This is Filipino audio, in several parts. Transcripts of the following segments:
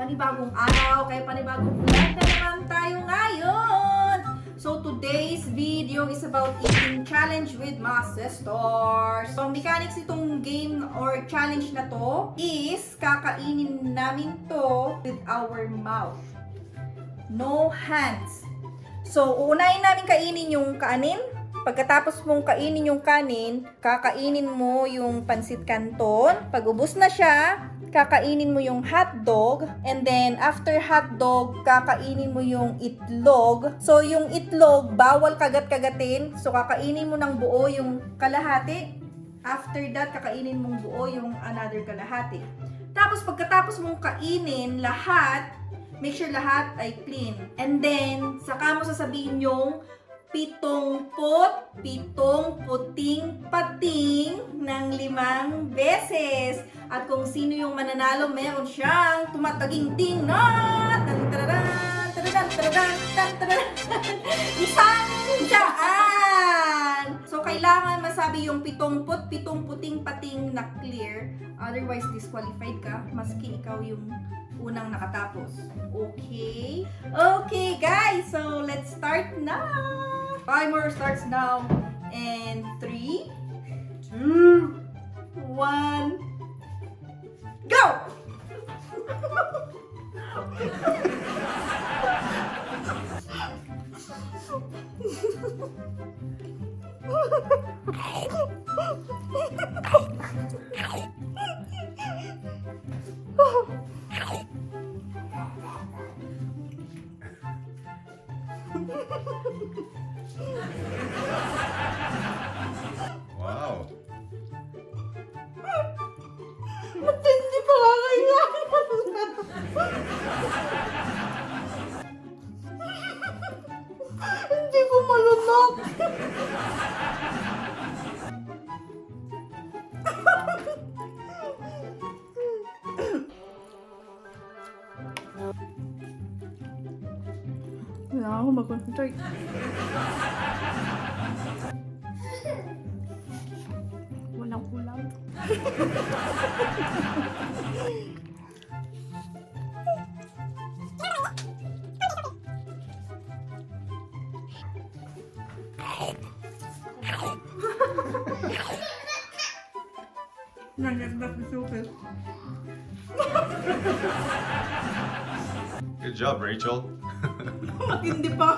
panibagong araw, kaya panibagong vlog na naman tayo ngayon. So today's video is about eating challenge with my sisters. So ang mechanics itong game or challenge na to is kakainin namin to with our mouth. No hands. So uunahin namin kainin yung kanin. Pagkatapos mong kainin yung kanin, kakainin mo yung pansit canton. Pag ubos na siya, kakainin mo yung hotdog. And then, after hotdog, kakainin mo yung itlog. So, yung itlog, bawal kagat-kagatin. So, kakainin mo ng buo yung kalahati. After that, kakainin mong buo yung another kalahati. Tapos, pagkatapos mong kainin lahat, make sure lahat ay clean. And then, saka mo sasabihin yung pitong puting pating ng 5 beses. At kung sino yung mananalo, meron siyang tumataging-ting na isang daan. So, kailangan masabi yung pitong puting pating na clear. Otherwise, disqualified ka. Maski ikaw yung unang nakatapos. Okay? Okay, guys. So, let's start now. Timer starts now. And 3, 2, 1, go! Wow. Matindi pa nga kaya. Hindi ko malunok. Wala ako mag-concentrate. Walang kulang. Nangyagdas na super. Good job, Rachel. Matindi pa.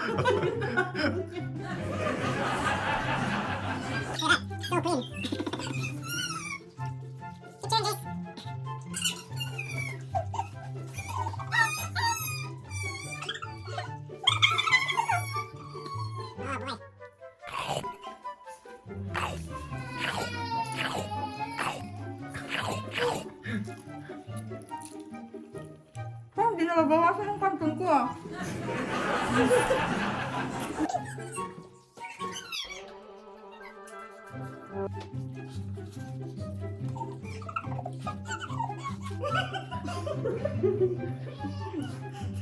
Parang di nababawasan yung kanton ko ah.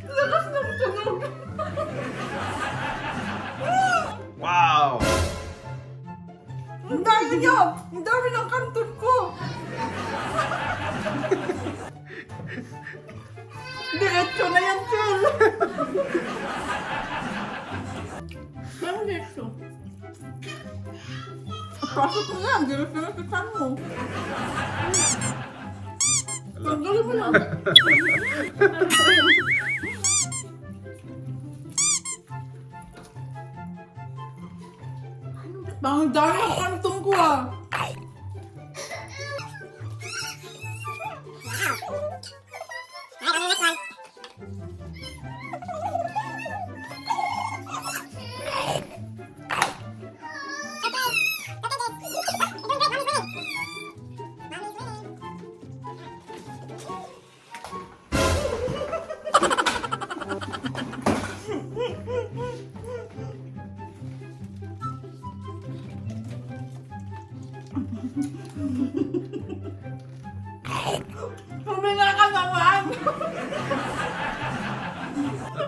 Lakas ng tunog. Wow. Ang dami niyo! Ang dami ng kanton ko! Diretso na yan, Chel! Parang diretso. Pasok mo yan! Diretso na sa mo. Tanggalin mo lang. Ang dami ng kantong ko ah! Puminga ka naman!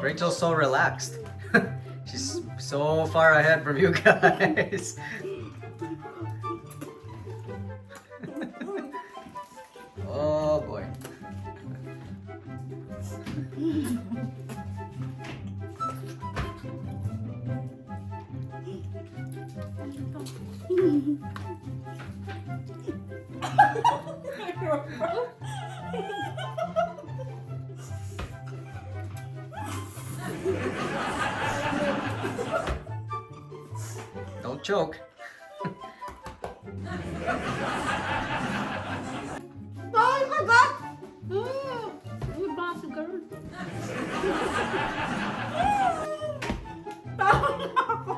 Rachel's so relaxed. She's so far ahead from you guys. Oh boy. Don't choke. Ay, kagat! Uy, baso girl. Tama na ako.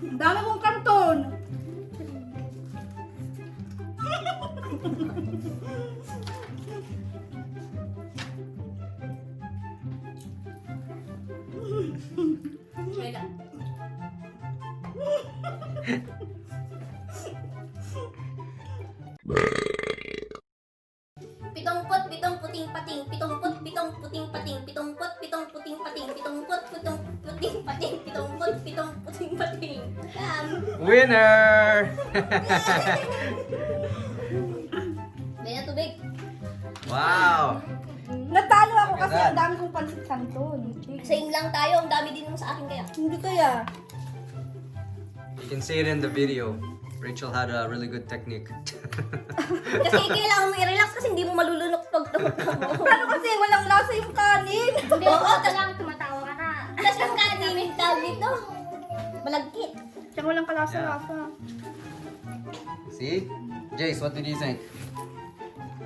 Ang dami kong karton. Wala. Pitongpot, pitong puting pating, pitongpot, pitong puting pating, pitongpot, pitong puting pating, pitongpot, pitong puting pating, pitongpot, pitong puting pating. Winner! May na tubig. Wow! Natalo ako kasi Agad. ang dami kong pansit canton. Same lang tayo, ang dami din mo sa akin kaya. Hindi kaya. You can see it in the video. Rachel had a really good technique. Kasi kailangan mo i-relax kasi hindi mo malulunok pag tumatakbo. Ano kasi walang lasa yung kanin. Hindi, oo, lang tumatawa ka na. Tapos yung kanin, yung tawag dito, malagkit. Tsaka walang kalasa-lasa. See? Jace, what did you think?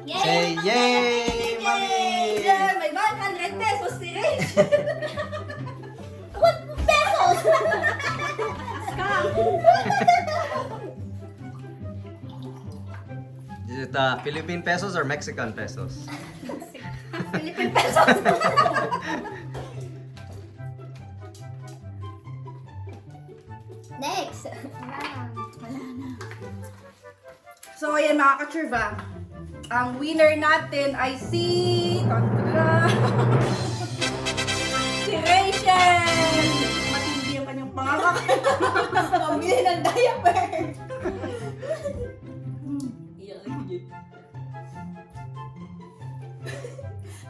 Yay! Say yay, mommy! Yeah, may 100 pesos si Rachel. What pesos? Is it Philippine pesos or Mexican pesos? Philippine pesos. Next. So, ayan mga kachurva. Ang winner natin ay si... si Rachel! Matindi ang kanyang pangakak. Pambili ng diaper.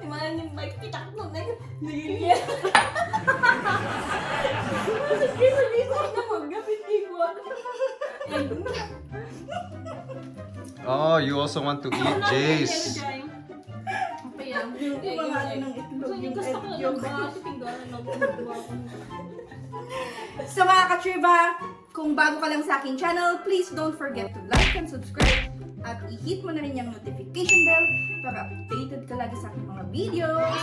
Imanan yung bike, pitak mo na yun. Lilia. Sabi na mag-gapit ko. Oh, you also want to eat, Jace. Yung mga ng itlog, yung egg yolk. So mga ka-trivia, kung bago ka lang sa aking channel, please don't forget to like and subscribe at i-hit mo na rin yung notification bell para updated ka lagi sa aking mga videos.